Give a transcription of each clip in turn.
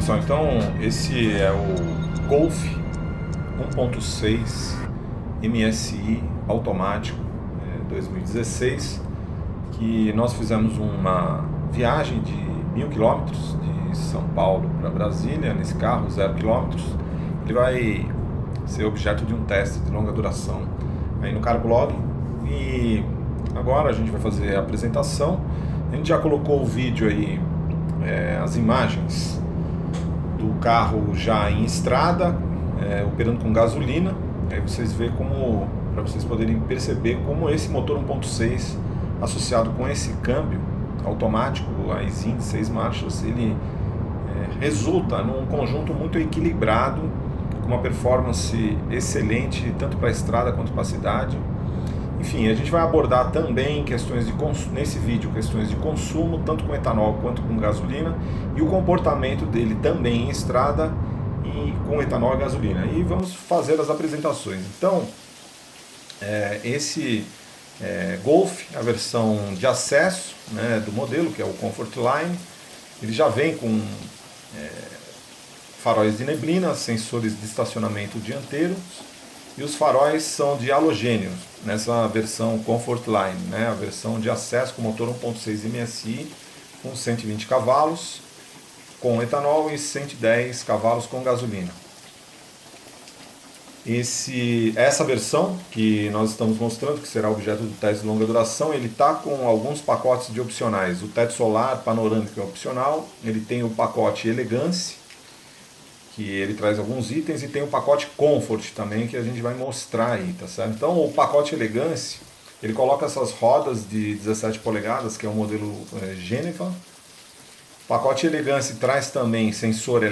pessoal, então esse é o Golf 1.6 MSI automático 2016, que nós fizemos uma viagem de 1.000 quilômetros de São Paulo para Brasília nesse carro, 0 quilômetros. Ele vai ser objeto de um teste de longa duração aí no Carblog, e agora a gente vai fazer a apresentação. A gente já colocou o vídeo aí, as imagens do carro já em estrada, operando com gasolina. Aí vocês veem como, para vocês poderem perceber como esse motor 1.6 associado com esse câmbio automático, a EasyIn de 6 marchas, ele resulta num conjunto muito equilibrado, com uma performance excelente tanto para a estrada quanto para a cidade. Enfim, a gente vai abordar também questões de nesse vídeo, questões de consumo, tanto com etanol quanto com gasolina, e o comportamento dele também em estrada e com etanol e gasolina. E vamos fazer as apresentações. Então, esse Golf, a versão de acesso, né, do modelo, que é o Comfort Line, ele já vem com faróis de neblina, sensores de estacionamento dianteiros, e os faróis são de halogênio nessa versão Comfort Line, né, a versão de acesso com motor 1.6 MSI com 120 cavalos com etanol e 110 cavalos com gasolina. Essa versão que nós estamos mostrando, que será objeto do teste de longa duração, ele está com alguns pacotes de opcionais. O teto solar panorâmico é opcional, ele tem o pacote Elegance, que ele traz alguns itens, e tem o pacote Comfort também, que a gente vai mostrar aí, tá certo? Então o pacote Elegance, ele coloca essas rodas de 17 polegadas, que é o modelo Geneva. O pacote Elegance traz também sensor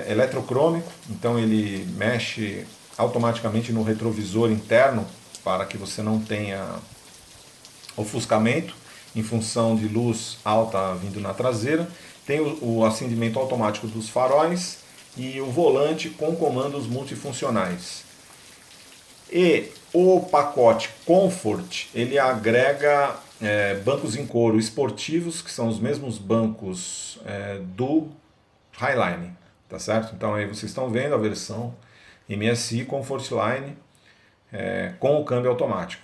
eletrocrômico, então ele mexe automaticamente no retrovisor interno para que você não tenha ofuscamento em função de luz alta vindo na traseira. Tem o acendimento automático dos faróis e o volante com comandos multifuncionais. E o pacote Comfort, ele agrega bancos em couro esportivos, que são os mesmos bancos do Highline, tá certo? Então aí vocês estão vendo a versão MSI Comfort Line com o câmbio automático,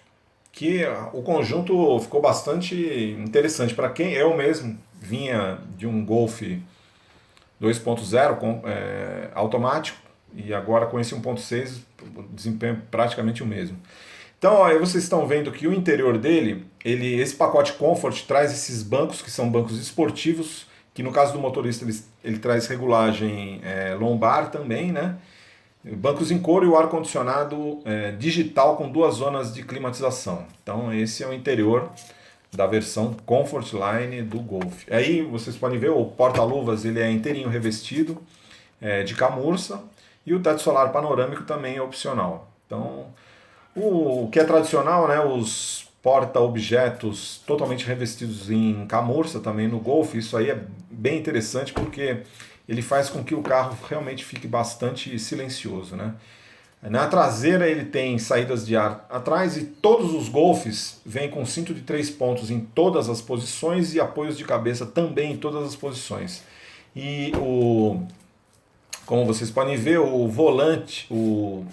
que o conjunto ficou bastante interessante para quem eu mesmo vinha de um Golf 2.0 automático, e agora com esse 1.6 o desempenho é praticamente o mesmo. Então aí vocês estão vendo que o interior dele, esse pacote Comfort traz esses bancos, que são bancos esportivos, que no caso do motorista ele traz regulagem lombar também, né? Bancos em couro e o ar-condicionado digital com 2 zonas de climatização. Então esse é o interior da versão Comfort Line do Golf. Aí vocês podem ver, o porta-luvas ele é inteirinho revestido de camurça, e o teto solar panorâmico também é opcional. Então o que é tradicional, né, os porta-objetos totalmente revestidos em camurça também no Golf, isso aí é bem interessante porque ele faz com que o carro realmente fique bastante silencioso, né? Na traseira ele tem saídas de ar atrás, e todos os Golfs vêm com cinto de 3 pontos em todas as posições e apoios de cabeça também em todas as posições. E como vocês podem ver, o volante, o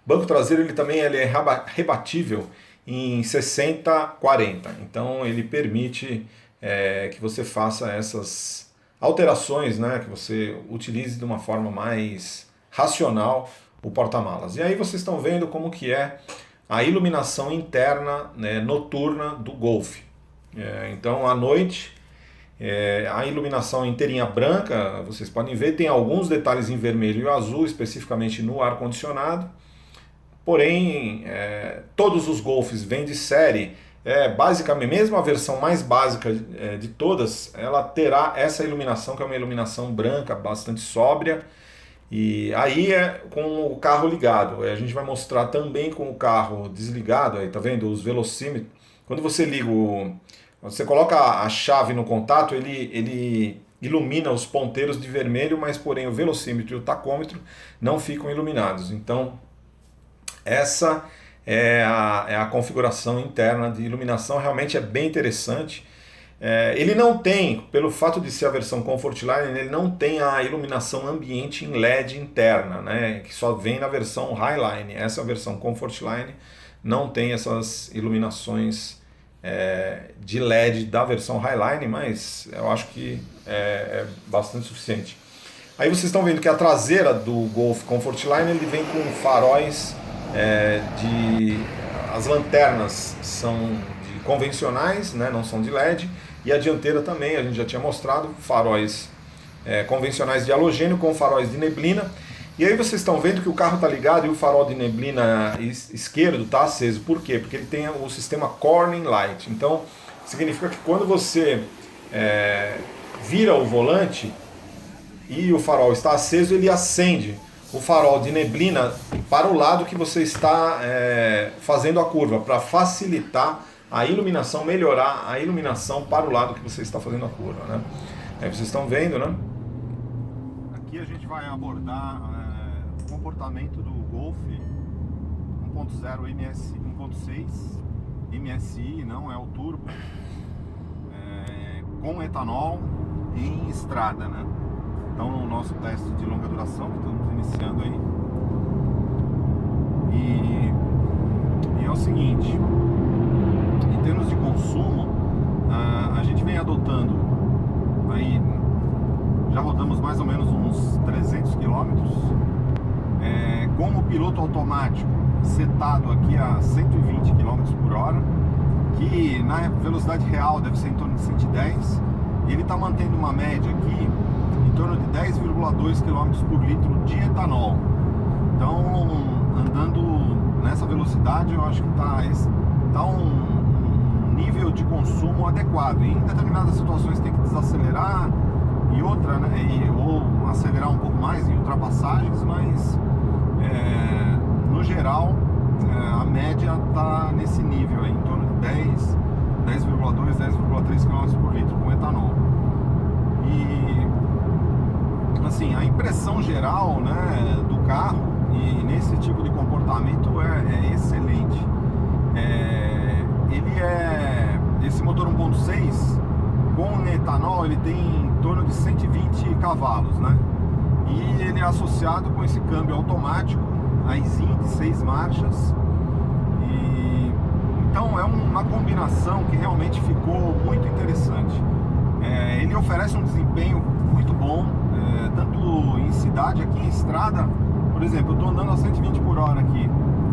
banco traseiro, ele também é rebatível em 60/40. Então ele permite que você faça essas alterações, né, que você utilize de uma forma mais racional o porta-malas. E aí vocês estão vendo como que é a iluminação interna, né, noturna do Golf. Então à noite a iluminação inteirinha branca, vocês podem ver, tem alguns detalhes em vermelho e azul, especificamente no ar-condicionado. Porém, todos os Golfs vêm de série, basicamente, mesmo a versão mais básica de todas, ela terá essa iluminação, que é uma iluminação branca, bastante sóbria, e aí com o carro ligado. A gente vai mostrar também com o carro desligado, aí tá vendo os velocímetros. Quando você liga, você coloca a chave no contato, ele ilumina os ponteiros de vermelho, mas porém o velocímetro e o tacômetro não ficam iluminados. Então essa é a configuração interna de iluminação, realmente é bem interessante. Ele não tem, pelo fato de ser a versão Comfortline, ele não tem a iluminação ambiente em LED interna, né, que só vem na versão Highline. Essa versão Comfortline não tem essas iluminações de LED da versão Highline, mas eu acho que é bastante suficiente. Aí vocês estão vendo que a traseira do Golf Comfortline ele vem com faróis as lanternas são convencionais, né, não são de LED, e a dianteira também, a gente já tinha mostrado, faróis convencionais de halogênio com faróis de neblina. E aí vocês estão vendo que o carro está ligado e o farol de neblina esquerdo está aceso. Por quê? Porque ele tem o sistema Corning Light. Então, significa que quando você vira o volante e o farol está aceso, ele acende o farol de neblina para o lado que você está fazendo a curva, para facilitar a iluminação, melhorar a iluminação para o lado que você está fazendo a curva, né? Aí vocês estão vendo, né? Aqui a gente vai abordar o comportamento do Golf 1.0 MS 1.6 MSI, não é o turbo, com etanol em estrada, né? Então, no nosso teste de longa duração que estamos iniciando aí, e é o seguinte, em termos de consumo, a gente vem adotando aí, já rodamos mais ou menos uns 300 quilômetros, com o piloto automático setado aqui a 120 km por hora, que na velocidade real deve ser em torno de 110, e ele está mantendo uma média aqui em torno de 10,2 km por litro de etanol. Então, andando nessa velocidade, eu acho que está um nível de consumo adequado. E em determinadas situações tem que desacelerar e outra, né, ou acelerar um pouco mais em ultrapassagens, mas no geral a média está nesse nível aí, em torno de 10,2, 10,3 km por litro com etanol. E assim, a impressão geral, né, do carro e nesse tipo de comportamento é excelente. Esse motor 1.6 com etanol, ele tem em torno de 120 cavalos, né? E ele é associado com esse câmbio automático Aisin de 6 marchas. Então é uma combinação que realmente ficou muito interessante. Ele oferece um desempenho muito bom, tanto em cidade, aqui em estrada. Por exemplo, eu estou andando a 120 por hora aqui.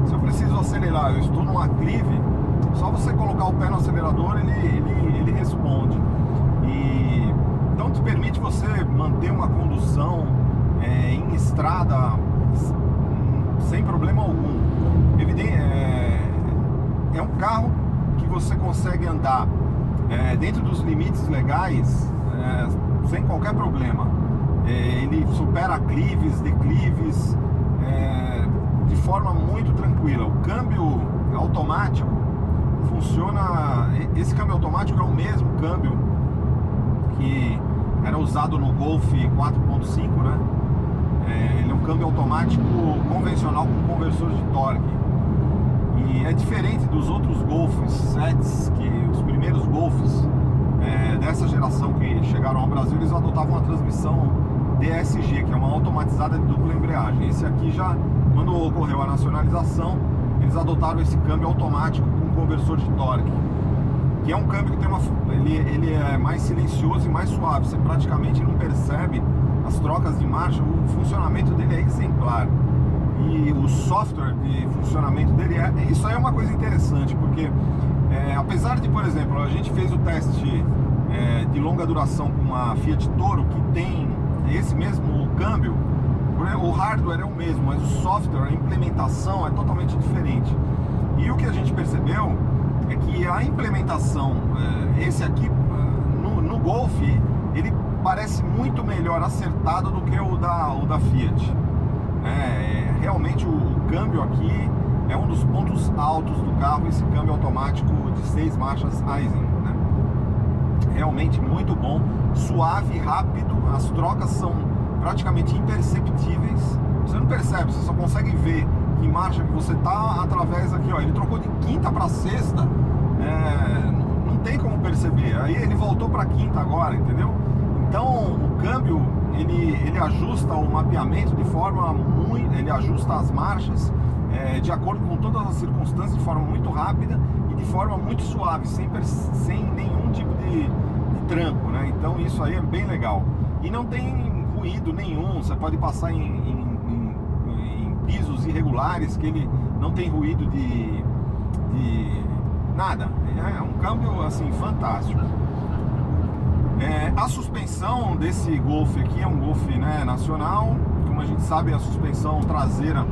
Se eu preciso acelerar, eu estou num aclive, só você colocar o pé no acelerador, ele responde. Então te permite você manter uma condução em estrada sem problema algum. É um carro que você consegue andar dentro dos limites legais sem qualquer problema. Ele supera aclives, declives de forma muito tranquila. O câmbio automático funciona. Esse câmbio automático é o mesmo câmbio que era usado no Golf 4.5, né? Ele é um câmbio automático convencional com conversor de torque. E é diferente dos outros Golfs 7, que os primeiros Golfs dessa geração que chegaram ao Brasil, eles adotavam uma transmissão DSG, que é uma automatizada de dupla embreagem. Esse aqui já, quando ocorreu a nacionalização, eles adotaram esse câmbio automático com conversor de torque, que é um câmbio que tem ele é mais silencioso e mais suave. Você praticamente não percebe as trocas de marcha. O funcionamento dele é exemplar. E o software de funcionamento dele isso aí é uma coisa interessante, porque apesar de, por exemplo, a gente fez o teste de longa duração com uma Fiat Toro, que tem esse mesmo câmbio, o hardware é o mesmo, mas o software, a implementação é totalmente diferente. E o que a gente percebeu é que a implementação, esse aqui no Golf, ele parece muito melhor acertado do que o da Fiat. Realmente o câmbio aqui é um dos pontos altos do carro, esse câmbio automático de 6 marchas Aisin, né? Realmente muito bom, suave, rápido, as trocas são praticamente imperceptíveis. Você não percebe, você só consegue ver que marcha que você tá através aqui, ó. Ele trocou de quinta para sexta, não tem como perceber. Aí ele voltou para quinta agora, entendeu? Então o câmbio ele ajusta o mapeamento de forma muito, ele ajusta as marchas de acordo com todas as circunstâncias de forma muito rápida e de forma muito suave, sem nenhum tipo de tranco, né? Então isso aí é bem legal. E não tem ruído nenhum, você pode passar em pisos irregulares que ele não tem ruído de nada. É um câmbio assim fantástico. A suspensão desse Golf aqui é um Golf, né, nacional. Como a gente sabe, a suspensão traseira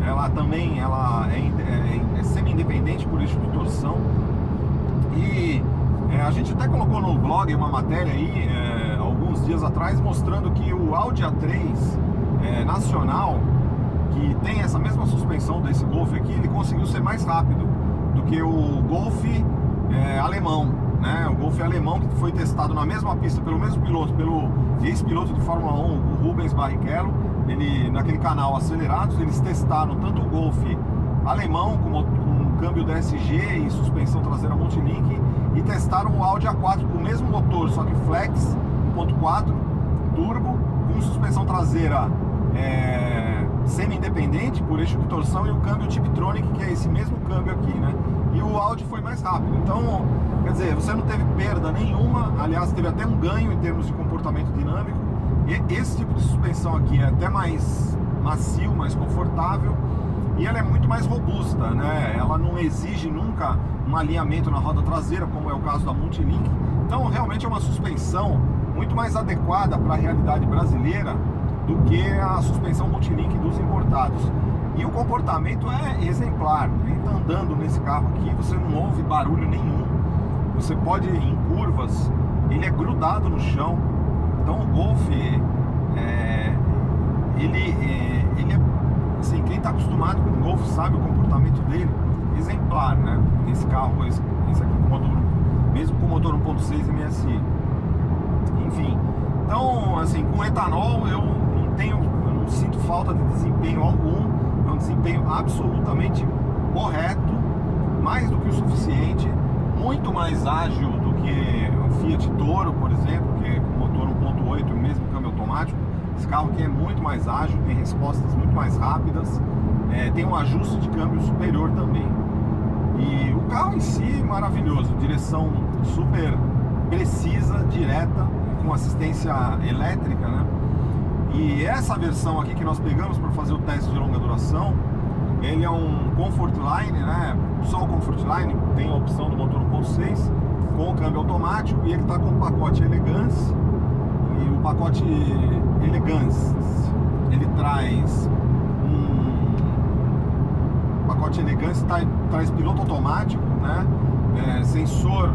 ela também é semi-independente por eixo de torção. E a gente até colocou no blog uma matéria aí alguns dias atrás mostrando que o Audi A3 nacional, que tem essa mesma suspensão desse Golf aqui, ele conseguiu ser mais rápido do que o Golf alemão, né? O Golf alemão, que foi testado na mesma pista pelo mesmo piloto, pelo ex-piloto de Fórmula 1, o Rubens Barrichello. Naquele canal Acelerados, eles testaram tanto o Golf alemão com câmbio DSG e suspensão traseira Multilink, e testaram o Audi A4 com o mesmo motor, só que Flex 1.4 turbo, com suspensão traseira semi-independente por eixo de torção, e o câmbio Tiptronic, que é esse mesmo câmbio aqui, né? E o Audi foi mais rápido. Então, quer dizer, você não teve perda nenhuma, aliás, teve até um ganho em termos de comportamento dinâmico. E esse tipo de suspensão aqui é até mais macio, mais confortável, e ela é muito mais robusta, né? Ela não exige nunca um alinhamento na roda traseira, como é o caso da Multilink. Então, realmente é uma suspensão muito mais adequada para a realidade brasileira do que a suspensão Multilink dos importados. E o comportamento é exemplar. Entra andando nesse carro aqui, você não ouve barulho nenhum. Você pode ir em curvas, ele é grudado no chão. Então o Golf, ele é assim, quem está acostumado com o Golf sabe o comportamento dele, exemplar, né? Esse carro, esse aqui com motor, mesmo com motor 1.6 MSI. Enfim, então assim, com etanol eu não sinto falta de desempenho algum. É um desempenho absolutamente correto, mais do que o suficiente, muito mais ágil do que o Fiat Toro, por exemplo, que é com motor 1.8 e mesmo câmbio automático. Esse carro aqui é muito mais ágil, tem respostas muito mais rápidas, tem um ajuste de câmbio superior também. E o carro em si maravilhoso, direção super precisa, direta, com assistência elétrica, né? E essa versão aqui que nós pegamos para fazer o teste de longa duração, ele é um Comfort Line, né? Só o Comfort Line tem a opção do motor 1.6 com o câmbio automático, e ele está com o pacote Elegance. E o pacote Elegance, ele traz pacote Elegance traz piloto automático, né? Sensor,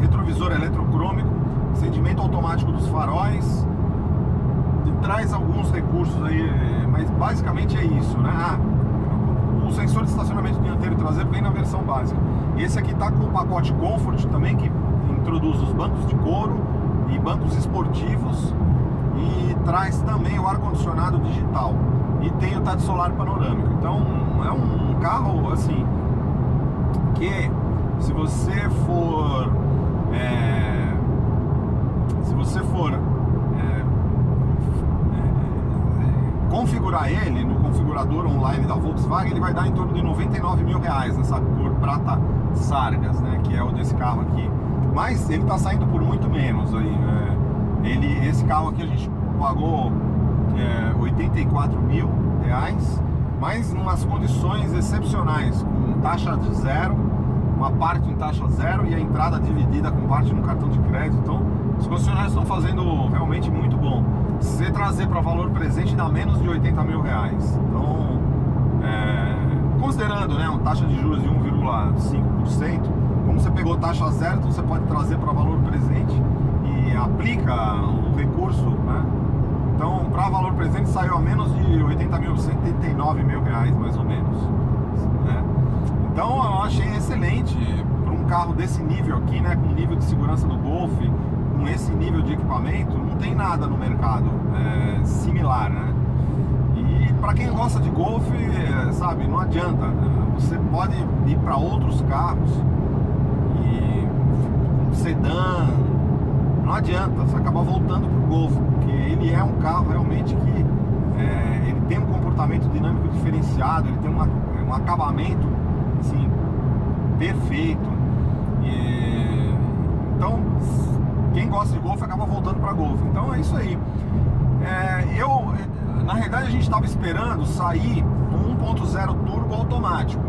retrovisor eletrocrômico, acendimento automático dos faróis, e traz alguns recursos aí, mas basicamente é isso, né? O sensor de estacionamento dianteiro e traseiro vem na versão básica. Esse aqui tá com o pacote Comfort também, que introduz os bancos de couro e bancos esportivos, e traz também o ar-condicionado digital, e tem o teto solar panorâmico. Então é um carro assim que, se você for configurar ele no configurador online da Volkswagen, ele vai dar em torno de R$99 mil nessa cor prata Sargas, né, que é o desse carro aqui. Mas ele está saindo por muito menos aí, né? Esse carro aqui a gente pagou R$84 mil, mas em umas condições excepcionais, com taxa de zero, uma parte em taxa zero e a entrada dividida com parte no cartão de crédito. Então os concessionários estão fazendo realmente muito bom. Se você trazer para valor presente, dá menos de R$80 mil. Então, considerando, né, uma taxa de juros de 1,5%, como você pegou taxa zero, então você pode trazer para valor presente e aplica o recurso, né? Então, para valor presente saiu a menos de 80 mil, 189 mil reais mais ou menos, né? Então eu achei excelente para um carro desse nível aqui, né, com o nível de segurança do Golf, com esse nível de equipamento, não tem nada no mercado similar, né? E para quem gosta de Golf, sabe, não adianta. Você pode ir para outros carros e sedã, não adianta, você acaba voltando pro Golf, porque ele é um carro realmente que ele tem um comportamento dinâmico diferenciado, ele tem um acabamento assim, perfeito. Então, quem gosta de Golf acaba voltando para Golf. Então é isso aí. Na realidade, a gente estava esperando sair um 1.0 turbo automático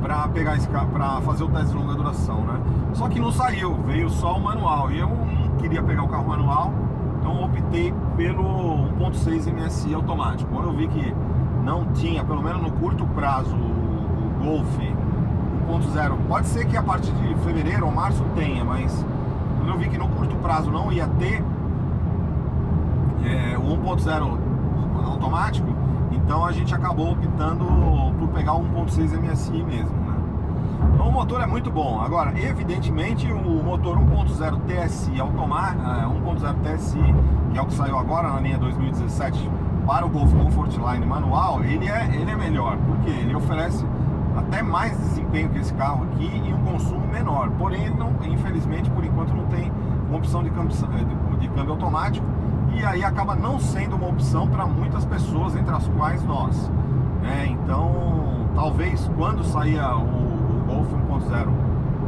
para pegar esse carro, para fazer o teste de longa duração, né? Só que não saiu, veio só o manual. E eu não queria pegar o carro manual, então optei pelo 1.6 MSI automático. Quando eu vi que não tinha, pelo menos no curto prazo, o Golf 1.0, pode ser que a partir de fevereiro ou março tenha, mas quando eu vi que no curto prazo não ia ter o 1.0 automático, então a gente acabou optando por pegar o 1.6 MSI mesmo, né? Então o motor é muito bom. Agora, evidentemente, o motor 1.0 TSI automático, 1.0 TSI, que é o que saiu agora na linha 2017 para o Golf Comfortline manual, ele é melhor, porque ele oferece até mais desempenho que esse carro aqui e um consumo menor. Porém, ele não, infelizmente, por enquanto não tem uma opção de câmbio automático, e aí acaba não sendo uma opção para muitas pessoas, entre as quais nós. Então, talvez quando sair o Golf 1.0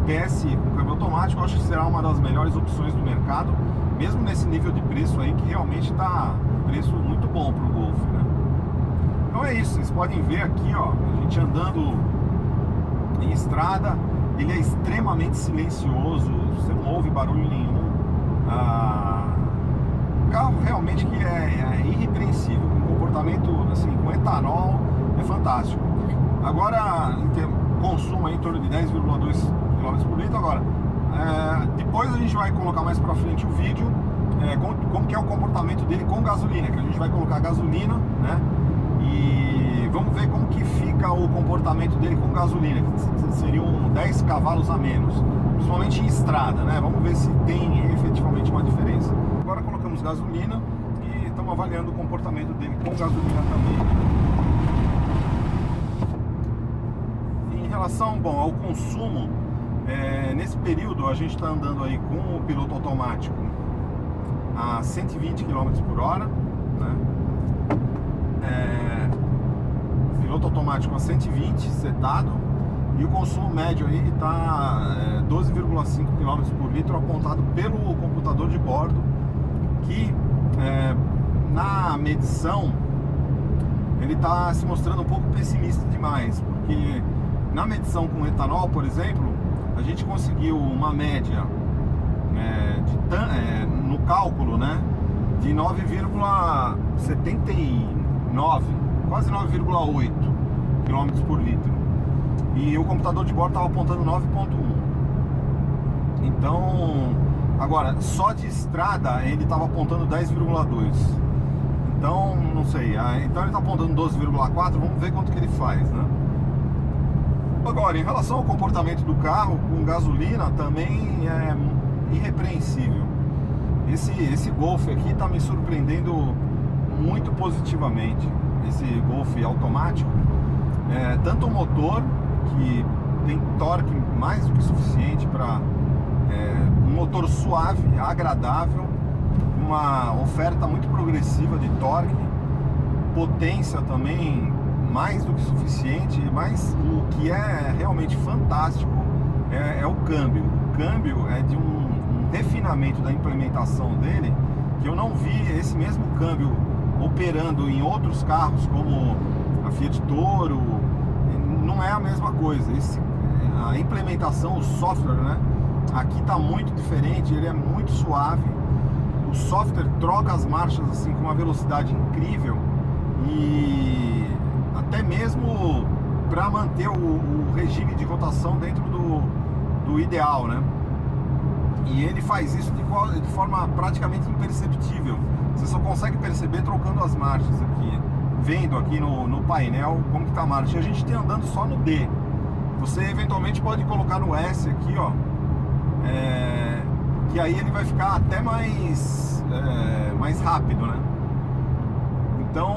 TSI com câmbio automático, eu acho que será uma das melhores opções do mercado, mesmo nesse nível de preço aí, que realmente está um preço muito bom para o Golf, né? Então é isso, vocês podem ver aqui, ó, a gente andando em estrada, ele é extremamente silencioso, você não ouve barulho nenhum. Carro realmente que é irrepreensível, com comportamento assim, com etanol, é fantástico. Agora, consumo aí em torno de 10,2 km por litro. Agora, depois a gente vai colocar mais pra frente o vídeo, como que é o comportamento dele com gasolina, que a gente vai colocar gasolina, né? E vamos ver como que fica o comportamento dele com gasolina, que seriam 10 cavalos a menos, principalmente em estrada, né? Vamos ver se tem efetivamente uma diferença. Agora colocamos gasolina e estamos avaliando o comportamento dele com gasolina também. Em relação, bom, ao consumo, nesse período a gente está andando aí com o piloto automático a 120 km por hora, né? Piloto automático a 120 setado, e o consumo médio aí está 12,5 km por litro apontado pelo computador de bordo, que na medição ele está se mostrando um pouco pessimista demais, porque na medição com etanol, por exemplo, a gente conseguiu uma média no cálculo, né, de 9,79, quase 9,8 km por litro, e o computador de bordo estava apontando 9,1. Então, agora, só de estrada ele estava apontando 10,2. Então, não sei, então ele está apontando 12,4, vamos ver quanto que ele faz, né? Agora, em relação ao comportamento do carro com gasolina, também é irrepreensível. Esse Golf aqui está me surpreendendo muito positivamente. Esse Golf automático, tanto o motor, que tem torque mais do que suficiente para um motor suave, agradável, uma oferta muito progressiva de torque, potência também mais do que suficiente, mas o que é realmente fantástico é o câmbio. O câmbio é de um refinamento da implementação dele, que eu não vi esse mesmo câmbio operando em outros carros como a Fiat Toro. Não é a mesma coisa. A implementação, o software, né, aqui está muito diferente, ele é muito suave. O software troca as marchas assim com uma velocidade incrível, e até mesmo para manter o regime de rotação dentro do ideal, né? E ele faz isso de forma praticamente imperceptível. Você só consegue perceber trocando as marchas aqui, vendo aqui no painel como que tá a marcha. E a gente tem andando só no D. Você eventualmente pode colocar no S aqui, ó, que aí ele vai ficar até mais rápido, né? Então,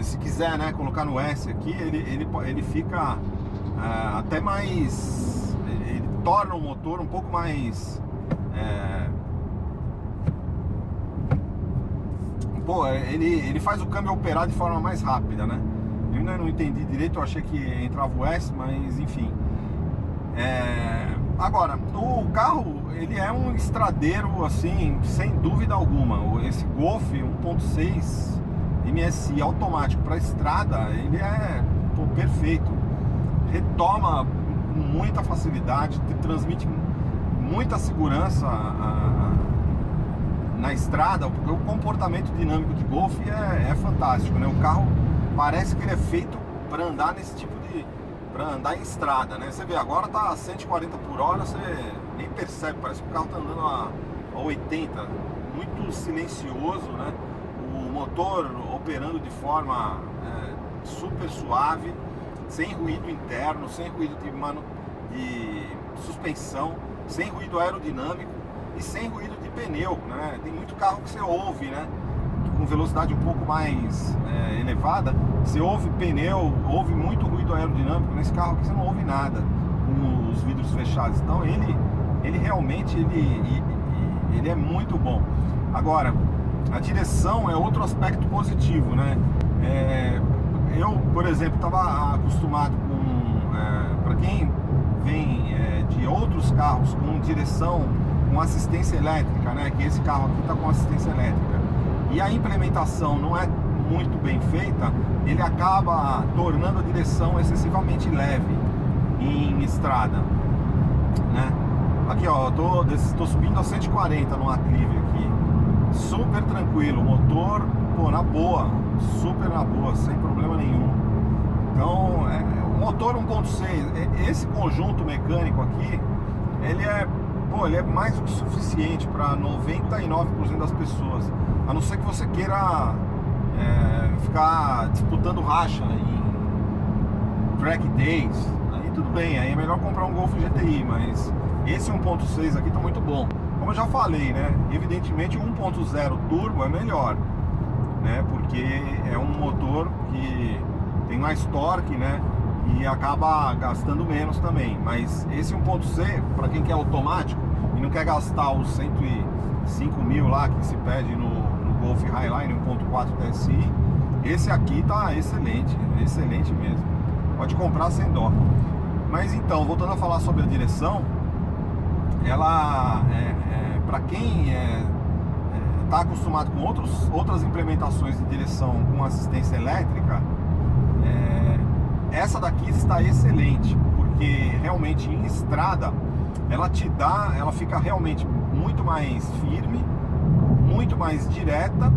se quiser, né, colocar no S aqui, ele fica até mais, ele torna o motor um pouco mais ele faz o câmbio operar de forma mais rápida, né? Eu ainda não entendi direito, eu achei que entrava o S, mas enfim. Agora, o carro, ele é um estradeiro, assim, sem dúvida alguma. Esse Golf 1.6 MSI automático para estrada, ele é perfeito. Retoma com muita facilidade, transmite muita segurança na estrada, porque o comportamento dinâmico de Golf é fantástico, né? O carro parece que ele é feito para andar nesse tipo de... para andar em estrada, né? Você vê, agora tá a 140 por hora, você nem percebe, parece que o carro tá andando a 80, muito silencioso, né? O motor operando de forma super suave, sem ruído interno, sem ruído de suspensão, sem ruído aerodinâmico e sem ruído de pneu, né? Tem muito carro que você ouve, né? Com velocidade um pouco mais elevada, você ouve pneu, ouve muito ruído aerodinâmico. Nesse carro aqui você não ouve nada com os vidros fechados. Então ele realmente ele é muito bom. Agora, a direção é outro aspecto positivo, né? Eu, por exemplo, estava acostumado com, para quem vem de outros carros com direção com assistência elétrica, né? Que esse carro aqui está com assistência elétrica, e a implementação não é muito bem feita, ele acaba tornando a direção excessivamente leve em estrada, né? Aqui, ó, tô subindo a 140 no aclive aqui, super tranquilo, motor, na boa, super na boa, sem problema nenhum. Então, o motor 1.6, esse conjunto mecânico aqui, ele é mais do que suficiente para 99% das pessoas, a não ser que você queira ficar disputando racha em track days, aí tudo bem, aí é melhor comprar um Golf GTI, mas esse 1.6 aqui tá muito bom. Como eu já falei, né, evidentemente o 1.0 turbo é melhor, né, porque é um motor que tem mais torque, né, e acaba gastando menos também. Mas esse 1.6, para quem quer automático e não quer gastar os 105 mil lá que se pede no Golf Highline 1.4 TSI, esse aqui tá excelente, excelente mesmo. Pode comprar sem dó. Mas então, voltando a falar sobre a direção, ela para quem está acostumado com outras implementações de direção com assistência elétrica, essa daqui está excelente, porque realmente em estrada ela fica realmente muito mais firme, muito mais direta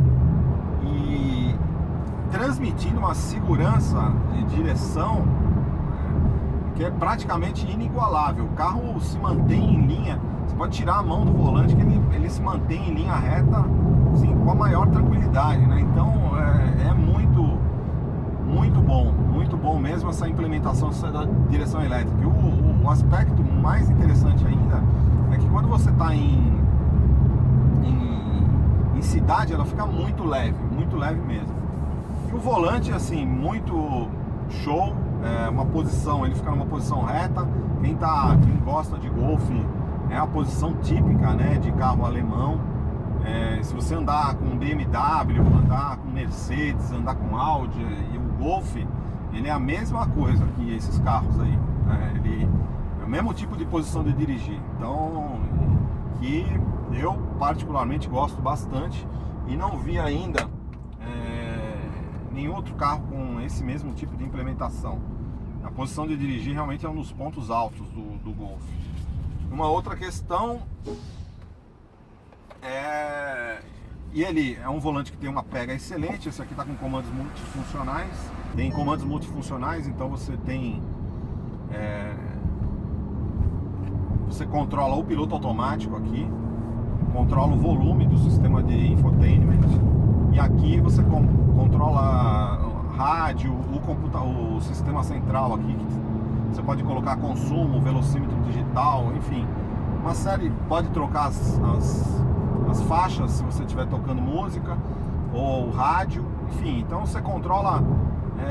e transmitindo uma segurança de direção que é praticamente inigualável. O carro se mantém em linha, você pode tirar a mão do volante que ele se mantém em linha reta, assim, com a maior tranquilidade, né? Então é muito bom mesmo essa implementação da direção elétrica. E o aspecto mais interessante ainda é que quando você está em cidade, ela fica muito leve mesmo. E o volante, assim, muito show, uma posição, ele fica numa posição reta. Quem gosta de Golf, é a posição típica, né, de carro alemão. Se você andar com BMW, andar com Mercedes, andar com Audi, e o Golf, ele é a mesma coisa que esses carros aí, né? Ele é o mesmo tipo de posição de dirigir. Então, que eu particularmente gosto bastante e não vi ainda nenhum outro carro com esse mesmo tipo de implementação. A posição de dirigir realmente é um dos pontos altos do Golf. Uma outra questão e ele é um volante que tem uma pega excelente. Esse aqui está com comandos multifuncionais. Tem comandos multifuncionais, então você tem você controla o piloto automático aqui, controla o volume do sistema de infotainment, e aqui você controla rádio, o sistema central aqui, que você pode colocar consumo, velocímetro digital, enfim, uma série. Pode trocar as faixas se você estiver tocando música, ou rádio, enfim, então você controla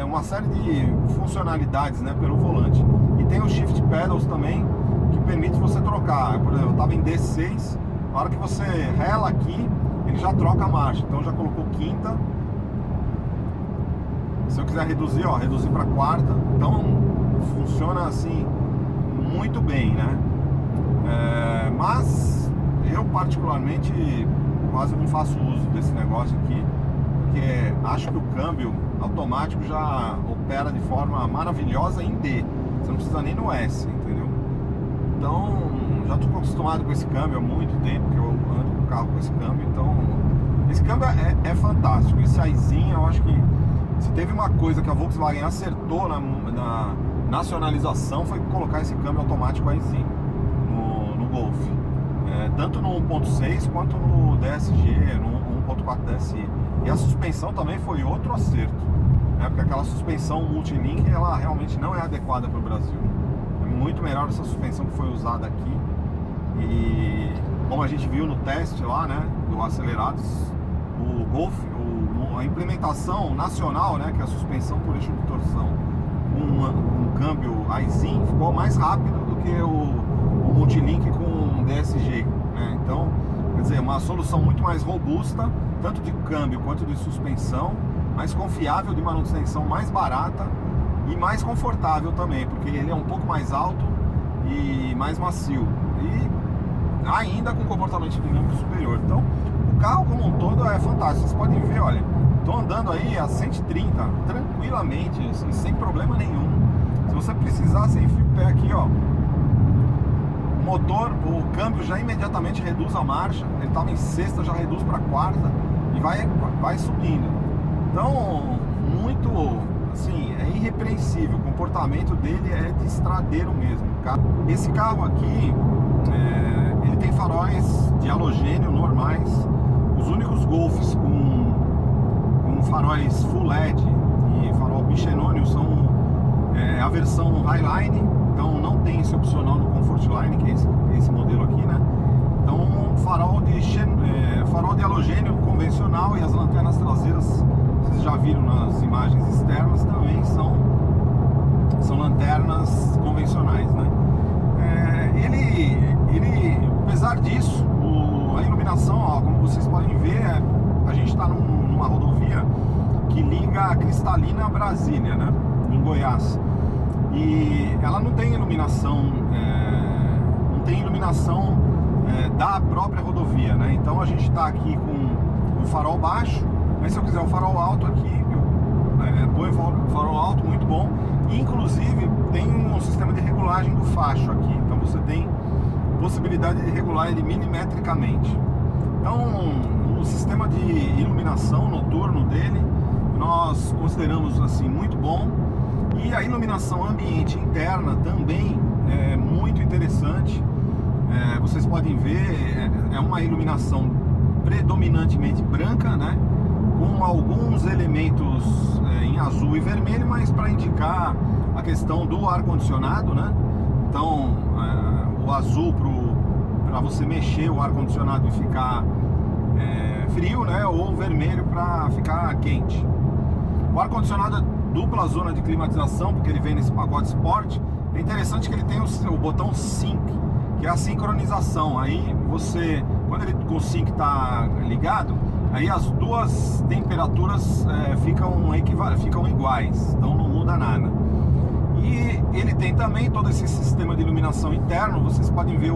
uma série de funcionalidades, né, pelo volante. E tem o Shift Pedals também, que permite você trocar. Por exemplo, eu estava em D6, na hora que você rela aqui, ele já troca a marcha. Então já colocou quinta. Se eu quiser reduzir, ó, reduzir para quarta. Então funciona assim muito bem, né? Mas eu particularmente quase não faço uso desse negócio aqui, porque acho que o câmbio automático já opera de forma maravilhosa em D. Você não precisa nem no S, entendeu? Então já estou acostumado com esse câmbio há muito tempo que eu ando com o carro com esse câmbio. Então esse câmbio é fantástico. Esse Aisin, eu acho que se teve uma coisa que a Volkswagen acertou na nacionalização, foi colocar esse câmbio automático Aisin no Golf, tanto no 1.6 quanto no DSG, no 1.4 DSI. E a suspensão também foi outro acerto, né? Porque aquela suspensão multilink, ela realmente não é adequada para o Brasil. É muito melhor essa suspensão que foi usada aqui. E como a gente viu no teste lá, né, do Acelerados, o Golf, a implementação nacional, né, que é a suspensão por eixo de torção, um câmbio Aisin, ficou mais rápido do que o multilink com DSG, né? Então, quer dizer, uma solução muito mais robusta, tanto de câmbio quanto de suspensão, mais confiável, de manutenção mais barata e mais confortável também, porque ele é um pouco mais alto e mais macio, e ainda com comportamento dinâmico superior. Então o carro como um todo é fantástico. Vocês podem ver, olha, estou andando aí a 130 tranquilamente, assim, sem problema nenhum. Se você precisar, você enfia o pé aqui, ó, o motor, o câmbio já imediatamente reduz a marcha. Ele estava em sexta, já reduz para quarta e vai subindo. Então, muito, assim, é irrepreensível. O comportamento dele é de estradeiro mesmo. Esse carro aqui, ele tem faróis de halogênio normais. Os únicos Golfs com faróis Full LED e farol bixenônio são a versão Highline. Então não tem esse opcional no Comfortline, que é esse modelo aqui, né? Então farol de halogênio convencional, e as lanternas traseiras, vocês já viram nas imagens externas, também são lanternas convencionais, né? Ele, apesar disso, a iluminação, ó, como vocês podem ver, a gente está numa rodovia que liga a Cristalina a Brasília, né, em Goiás, e ela não tem iluminação, da própria rodovia, né? Então a gente está aqui com o farol baixo, mas se eu quiser o farol alto aqui, põe o farol alto, muito bom. E, inclusive tem um sistema de regulagem do facho aqui, então você tem possibilidade de regular ele milimetricamente. Então o sistema de iluminação noturno dele nós consideramos assim muito bom, e a iluminação ambiente interna também é muito interessante. Vocês podem ver, é uma iluminação predominantemente branca, né, com alguns elementos em azul e vermelho, mas para indicar a questão do ar-condicionado, né? Então o azul para você mexer o ar-condicionado e ficar frio, né? Ou o vermelho para ficar quente. O ar-condicionado é dupla zona de climatização, porque ele vem nesse pacote Sport. É interessante que ele tem o botão Sync, que é a sincronização. Aí você, quando o Sync está ligado, aí as duas temperaturas ficam iguais, então não muda nada. E ele tem também todo esse sistema de iluminação interno. Vocês podem ver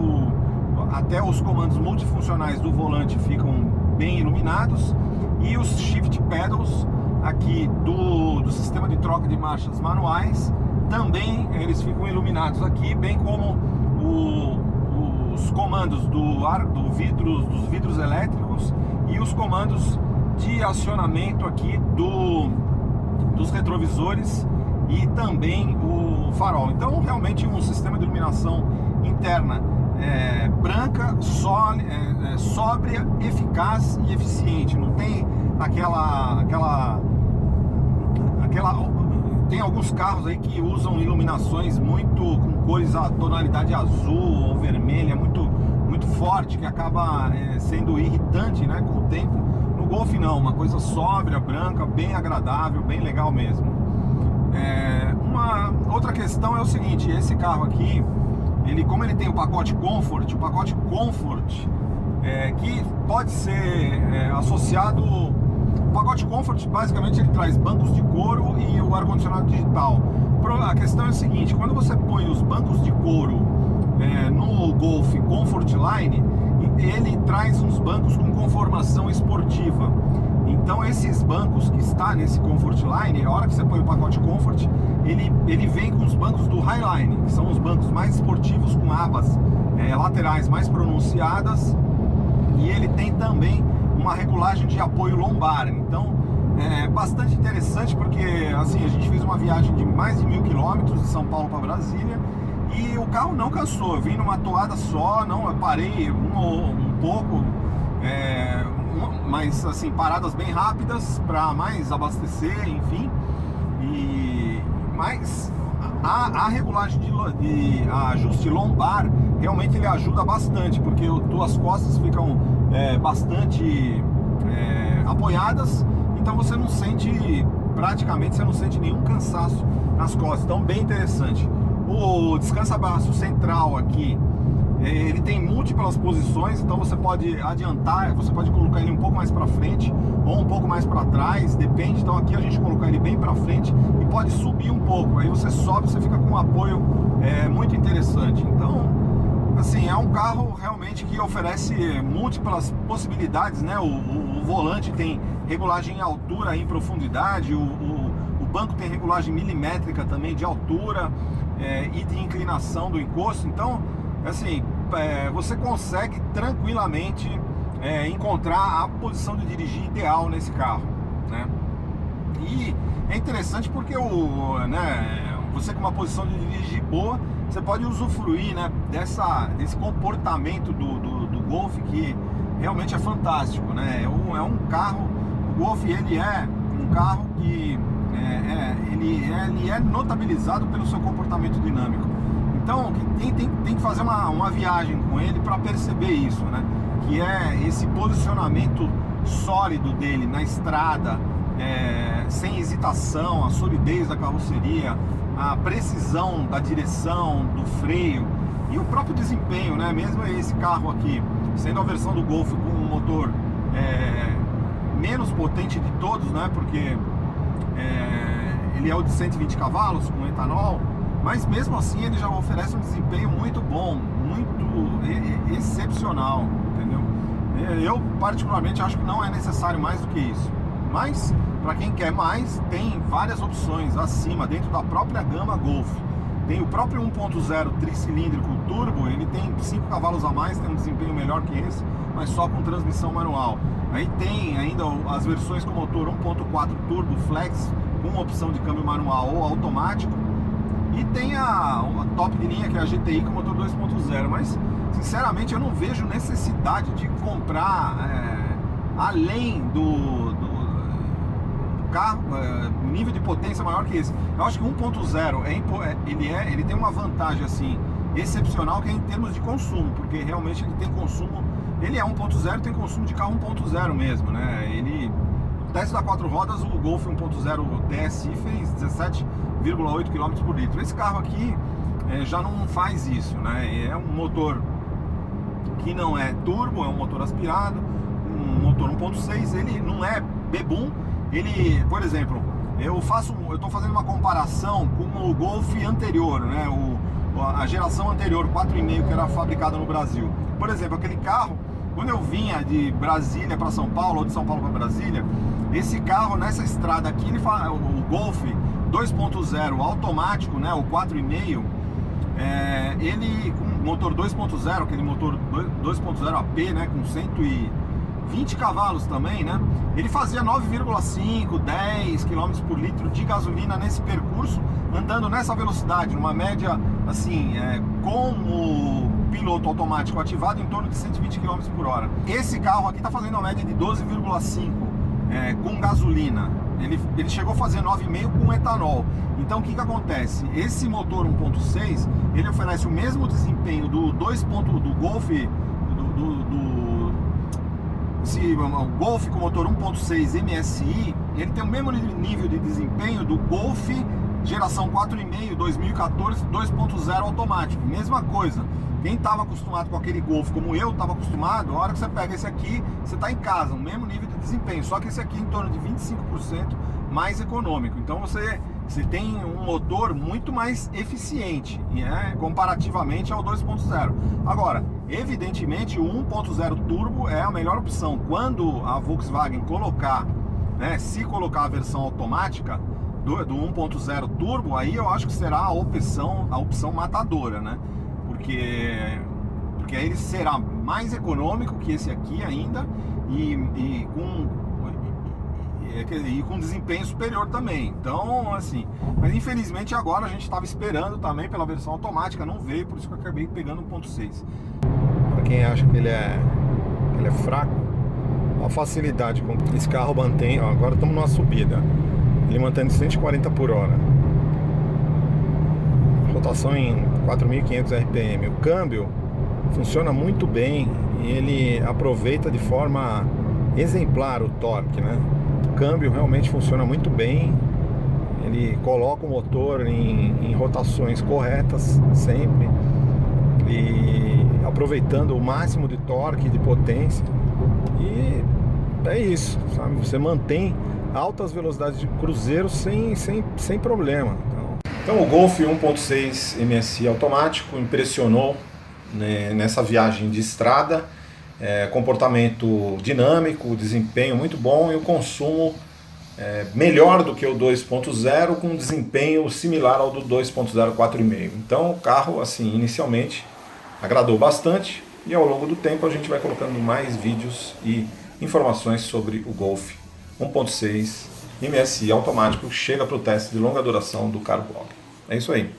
até os comandos multifuncionais do volante ficam bem iluminados, e os Shift Pedals aqui do sistema de troca de marchas manuais também eles ficam iluminados aqui, bem como os comandos dos vidros elétricos e os comandos de acionamento aqui dos retrovisores e também o farol. Então realmente um sistema de iluminação interna branca, sóbria, eficaz e eficiente. Não tem tem alguns carros aí que usam iluminações muito com cores, a tonalidade azul ou vermelha muito forte, que acaba sendo irritante, né, com o tempo. No Golf Golf não, uma coisa sóbria, branca, bem agradável, bem legal mesmo. Uma outra questão é o seguinte, esse carro aqui, como ele tem o pacote Comfort, que pode ser associado. O pacote Comfort basicamente ele traz bancos de couro e o ar-condicionado digital. A questão é a seguinte, quando você põe os bancos de couro no Golf Comfort Line, ele traz uns bancos com conformação esportiva. Então esses bancos que está nesse Comfort Line, a hora que você põe o pacote Comfort, ele vem com os bancos do Highline, que são os bancos mais esportivos com abas laterais mais pronunciadas, e ele tem também uma regulagem de apoio lombar. Então é bastante interessante porque assim, a gente fez uma viagem de mais de 1000 quilômetros de São Paulo para Brasília e o carro não cansou. Eu vim numa toada só, eu parei um pouco, mas assim, paradas bem rápidas para mais abastecer, enfim. Mas a regulagem de ajuste lombar realmente ele ajuda bastante, porque tuas costas ficam bastante apoiadas, então você não sente, praticamente você não sente nenhum cansaço nas costas. Então bem interessante. O descansa-braço central aqui, ele tem múltiplas posições, então você pode adiantar, você pode colocar ele um pouco mais para frente ou um pouco mais para trás, depende. Então aqui a gente colocar ele bem para frente e pode subir um pouco, aí você sobe, você fica com um apoio muito interessante. Então assim, é um carro realmente que oferece múltiplas possibilidades, né? O volante tem regulagem em altura e em profundidade, o banco tem regulagem milimétrica também de altura e de inclinação do encosto. Então assim, você consegue tranquilamente encontrar a posição de dirigir ideal nesse carro, né? E é interessante porque você com uma posição de dirigir boa, você pode usufruir, né, desse comportamento do Golf, que realmente é fantástico, né? É um carro, o Golf ele é um carro que ele é notabilizado pelo seu comportamento dinâmico. Então tem que fazer uma viagem com ele para perceber isso, né? Que é esse posicionamento sólido dele na estrada, sem hesitação, a solidez da carroceria, a precisão da direção, do freio e o próprio desempenho, né? Mesmo esse carro aqui, sendo a versão do Golf com um motor menos potente de todos, né? Porque ele é o de 120 cavalos com etanol, mas mesmo assim ele já oferece um desempenho muito bom, muito excepcional, entendeu? Eu particularmente acho que não é necessário mais do que isso, mas para quem quer mais, tem várias opções acima, dentro da própria gama Golf. Tem o próprio 1.0 tricilíndrico turbo, ele tem 5 cavalos a mais, tem um desempenho melhor que esse, mas só com transmissão manual. Aí tem ainda as versões com motor 1.4 turbo flex, com opção de câmbio manual ou automático. E tem a top de linha, que é a GTI com motor 2.0, mas sinceramente eu não vejo necessidade de comprar além do carro, nível de potência maior que esse. Eu acho que 1.0 ele tem uma vantagem assim excepcional, que é em termos de consumo, porque realmente ele tem consumo, ele é 1.0, tem consumo de carro 1.0 mesmo, né? No teste da 4 rodas, o Golf 1.0 TSI fez 17,8 km por litro. Esse carro aqui já não faz isso, né? É um motor que não é turbo, é um motor aspirado, um motor 1.6, ele não é bebum. Ele, por exemplo, eu estou fazendo uma comparação com o Golf anterior, né? A geração anterior, 4,5, que era fabricada no Brasil. Por exemplo, aquele carro, quando eu vinha de Brasília para São Paulo, ou de São Paulo para Brasília, esse carro nessa estrada aqui, o Golf 2.0 automático, né? O 4,5, ele com motor 2.0, aquele motor 2.0 AP, né? Com 120 cavalos também, né? Ele fazia 9,5, 10 km por litro de gasolina nesse percurso, andando nessa velocidade, numa média assim, com o piloto automático ativado, em torno de 120 km por hora. Esse carro aqui está fazendo uma média de 12,5 com gasolina. Ele chegou a fazer 9,5 com etanol. Então o que acontece? Esse motor 1.6, ele oferece o mesmo desempenho do Golf, o Golf com motor 1.6 MSI, ele tem o mesmo nível de desempenho do Golf geração 4.5 2014 2.0 automático, mesma coisa. Quem estava acostumado com aquele Golf, como eu estava acostumado, a hora que você pega esse aqui, você está em casa, o mesmo nível de desempenho, só que esse aqui em torno de 25% mais econômico. Então você tem um motor muito mais eficiente, comparativamente ao 2.0. Agora, evidentemente, o 1.0 turbo é a melhor opção. Quando a Volkswagen colocar, se colocar a versão automática do 1.0 turbo, aí eu acho que será a opção matadora, né? Porque aí ele será mais econômico que esse aqui ainda e com desempenho superior também. Então, assim, mas infelizmente agora a gente estava esperando também pela versão automática, não veio, por isso que eu acabei pegando 1.6. Para quem acha que ele é fraco, a facilidade com que esse carro mantém, ó, agora estamos numa subida, ele mantém 140 por hora, rotação em 4.500 RPM. O câmbio funciona muito bem e ele aproveita de forma exemplar o torque, né? O câmbio realmente funciona muito bem. Ele coloca o motor em rotações corretas sempre e aproveitando o máximo de torque, de potência. E é isso, sabe? Você mantém altas velocidades de cruzeiro sem problema. Então o Golf 1.6 MSI automático impressionou, né, nessa viagem de estrada, comportamento dinâmico, desempenho muito bom e o consumo melhor do que o 2.0, com desempenho similar ao do 2.0 4.5. Então o carro, assim, inicialmente agradou bastante e ao longo do tempo a gente vai colocando mais vídeos e informações sobre o Golf 1.6 MSI automático que chega para o teste de longa duração do Carblog. É isso aí.